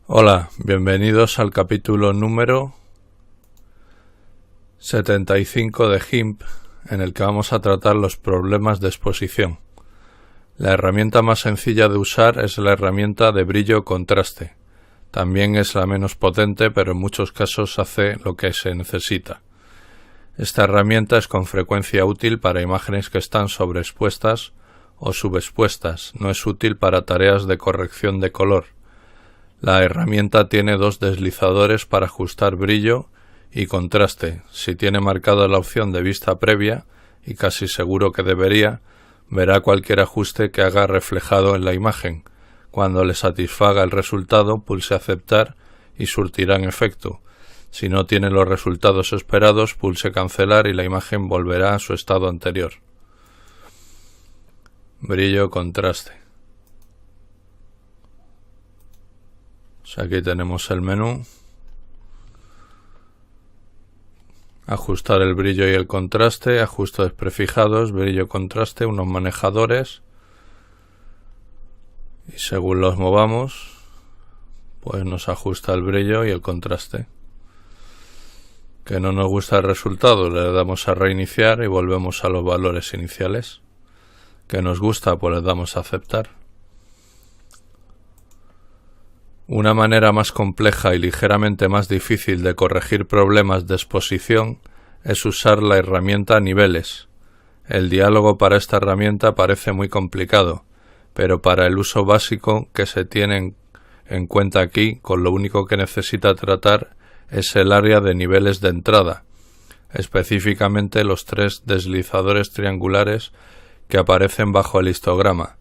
Hola, bienvenidos al capítulo número 75 de GIMP, en el que vamos a tratar los problemas de exposición. La herramienta más sencilla de usar es la herramienta de brillo-contraste. También es la menos potente, pero en muchos casos hace lo que se necesita. Esta herramienta es con frecuencia útil para imágenes que están sobreexpuestas o subexpuestas. No es útil para tareas de corrección de color. La herramienta tiene dos deslizadores para ajustar brillo y contraste. Si tiene marcada la opción de vista previa, y casi seguro que debería, verá cualquier ajuste que haga reflejado en la imagen. Cuando le satisfaga el resultado, pulse aceptar y surtirán efecto. Si no tiene los resultados esperados, pulse cancelar y la imagen volverá a su estado anterior. Brillo contraste. Aquí tenemos el menú. Ajustar el brillo y el contraste, ajustes prefijados, brillo contraste, unos manejadores. Y según los movamos, pues nos ajusta el brillo y el contraste. Que no nos gusta el resultado, le damos a reiniciar y volvemos a los valores iniciales. Que nos gusta, pues le damos a aceptar. Una manera más compleja y ligeramente más difícil de corregir problemas de exposición es usar la herramienta niveles. El diálogo para esta herramienta parece muy complicado, pero para el uso básico que se tiene en cuenta aquí, con lo único que necesita tratar es el área de niveles de entrada, específicamente los tres deslizadores triangulares que aparecen bajo el histograma.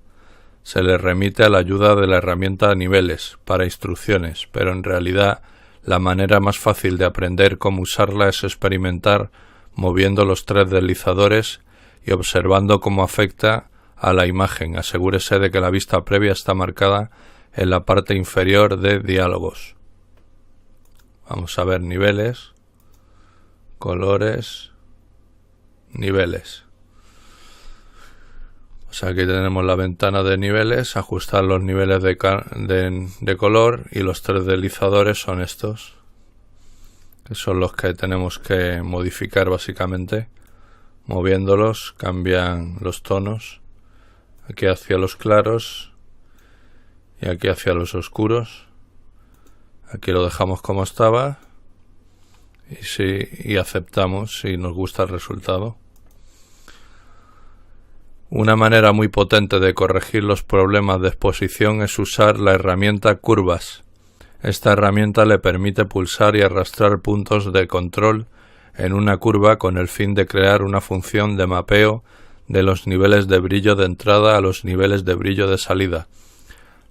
Se le remite a la ayuda de la herramienta niveles para instrucciones, pero en realidad la manera más fácil de aprender cómo usarla es experimentar moviendo los tres deslizadores y observando cómo afecta a la imagen. Asegúrese de que la vista previa está marcada en la parte inferior de diálogos. Vamos a ver niveles, colores, niveles. Aquí tenemos la ventana de niveles, ajustar los niveles de color, y los tres deslizadores son estos, que son los que tenemos que modificar básicamente. Moviéndolos cambian los tonos, aquí hacia los claros y aquí hacia los oscuros. Aquí lo dejamos como estaba y aceptamos si nos gusta el resultado. Una manera muy potente de corregir los problemas de exposición es usar la herramienta curvas. Esta herramienta le permite pulsar y arrastrar puntos de control en una curva con el fin de crear una función de mapeo de los niveles de brillo de entrada a los niveles de brillo de salida.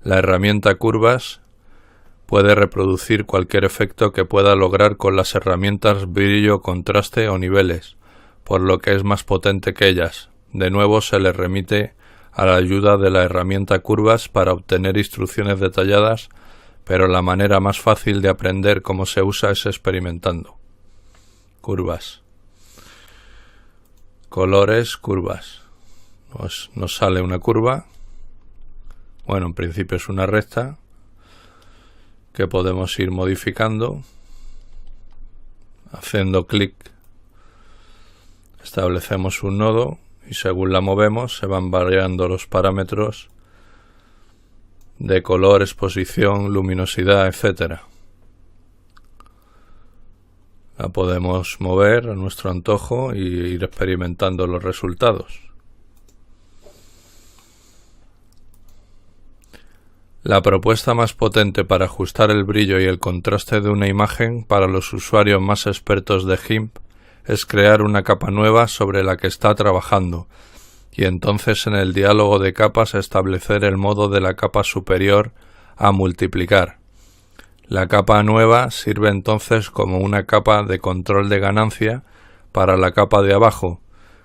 La herramienta curvas puede reproducir cualquier efecto que pueda lograr con las herramientas brillo, contraste o niveles, por lo que es más potente que ellas. De nuevo se le remite a la ayuda de la herramienta curvas para obtener instrucciones detalladas, pero la manera más fácil de aprender cómo se usa es experimentando. Curvas. Colores, curvas. Nos sale una curva. Bueno, en principio es una recta que podemos ir modificando. Haciendo clic establecemos un nodo. Y según la movemos se van variando los parámetros de color, exposición, luminosidad, etc. La podemos mover a nuestro antojo y ir experimentando los resultados. La propuesta más potente para ajustar el brillo y el contraste de una imagen para los usuarios más expertos de GIMP es crear una capa nueva sobre la que está trabajando, y entonces en el diálogo de capas establecer el modo de la capa superior a multiplicar. La capa nueva sirve entonces como una capa de control de ganancia para la capa de abajo.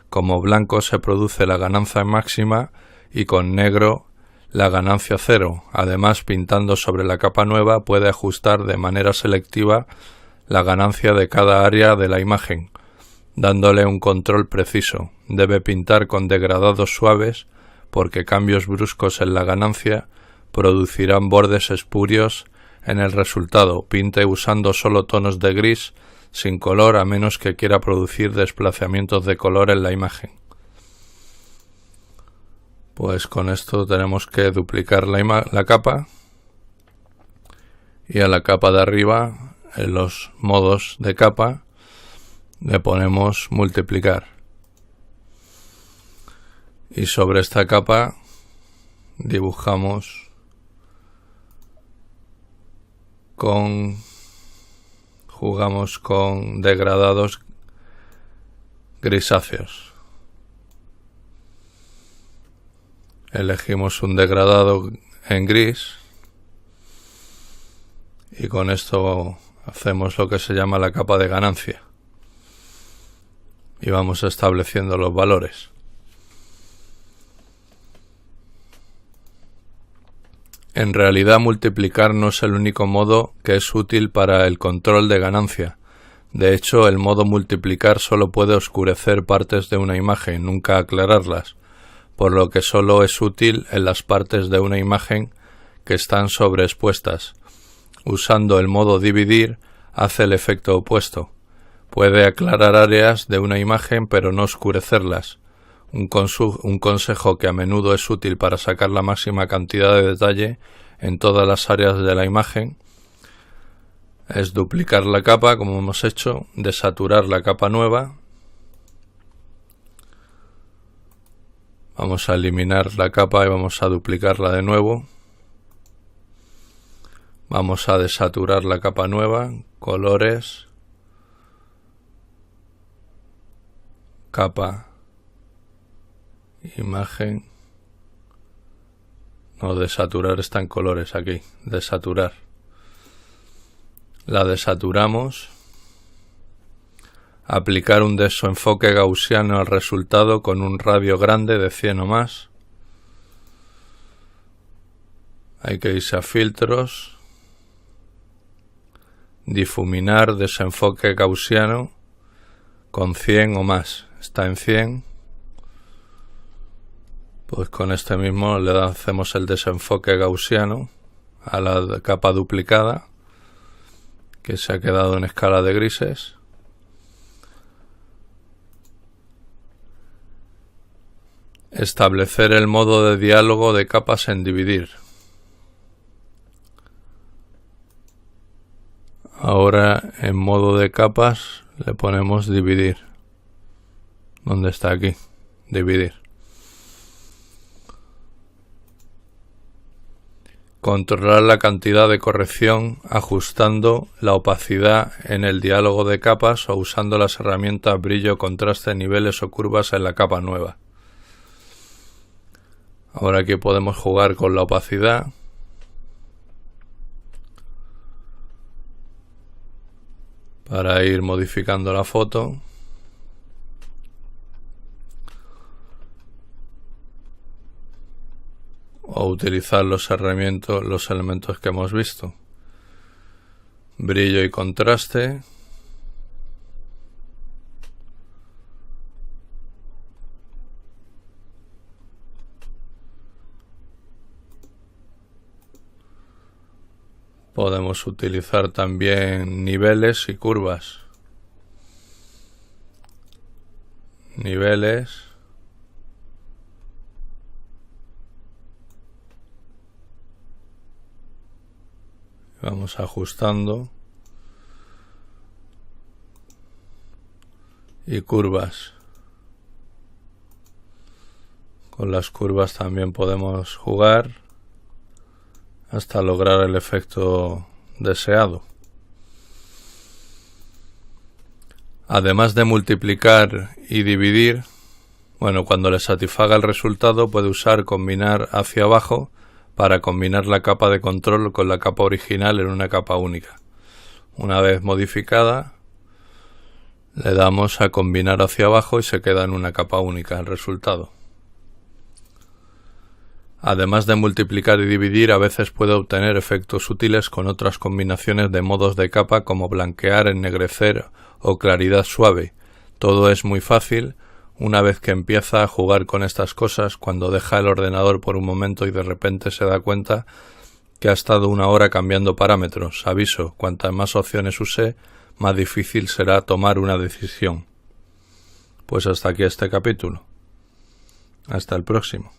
Como blanco se produce la ganancia máxima y con negro la ganancia cero. Además, pintando sobre la capa nueva puede ajustar de manera selectiva la ganancia de cada área de la imagen. dándole un control preciso. Debe pintar con degradados suaves porque cambios bruscos en la ganancia producirán bordes espurios en el resultado. Pinte usando solo tonos de gris sin color a menos que quiera producir desplazamientos de color en la imagen. Pues con esto tenemos que duplicar la capa y a la capa de arriba, en los modos de capa, le ponemos multiplicar. Y sobre esta capa jugamos con degradados grisáceos. Elegimos un degradado en gris y con esto hacemos lo que se llama la capa de ganancia y vamos estableciendo los valores. En realidad, multiplicar no es el único modo que es útil para el control de ganancia. De hecho, el modo multiplicar solo puede oscurecer partes de una imagen, nunca aclararlas, por lo que solo es útil en las partes de una imagen que están sobreexpuestas. Usando el modo dividir, hace el efecto opuesto. Puede aclarar áreas de una imagen pero no oscurecerlas. Un consejo que a menudo es útil para sacar la máxima cantidad de detalle en todas las áreas de la imagen es duplicar la capa, como hemos hecho, desaturar la capa nueva. Vamos a eliminar la capa y vamos a duplicarla de nuevo. Vamos a desaturar la capa nueva, colores, capa, imagen. No, desaturar está en colores aquí, desaturar. La desaturamos. Aplicar un desenfoque gaussiano al resultado con un radio grande de 100 o más. Hay que irse a filtros. Difuminar, desenfoque gaussiano con 100 o más. Está en 100. Pues con este mismo le hacemos el desenfoque gaussiano a la capa duplicada que se ha quedado en escala de grises. Establecer el modo de diálogo de capas en dividir. Ahora en modo de capas le ponemos dividir. ¿Dónde está aquí? Dividir. Controlar la cantidad de corrección ajustando la opacidad en el diálogo de capas o usando las herramientas brillo, contraste, niveles o curvas en la capa nueva. Ahora aquí podemos jugar con la opacidad. Para ir modificando la foto. O utilizar los elementos que hemos visto. Brillo y contraste. Podemos utilizar también niveles y curvas. Niveles. Vamos ajustando. Y curvas. Con las curvas también podemos jugar hasta lograr el efecto deseado. Además de multiplicar y dividir, cuando le satisfaga el resultado puede usar combinar hacia abajo para combinar la capa de control con la capa original en una capa única. Una vez modificada, le damos a combinar hacia abajo y se queda en una capa única el resultado. Además de multiplicar y dividir, a veces puede obtener efectos útiles con otras combinaciones de modos de capa como blanquear, ennegrecer o claridad suave. Todo es muy fácil una vez que empieza a jugar con estas cosas, cuando deja el ordenador por un momento y de repente se da cuenta que ha estado 1 hora cambiando parámetros. Aviso, cuantas más opciones use, más difícil será tomar una decisión. Pues hasta aquí este capítulo. Hasta el próximo.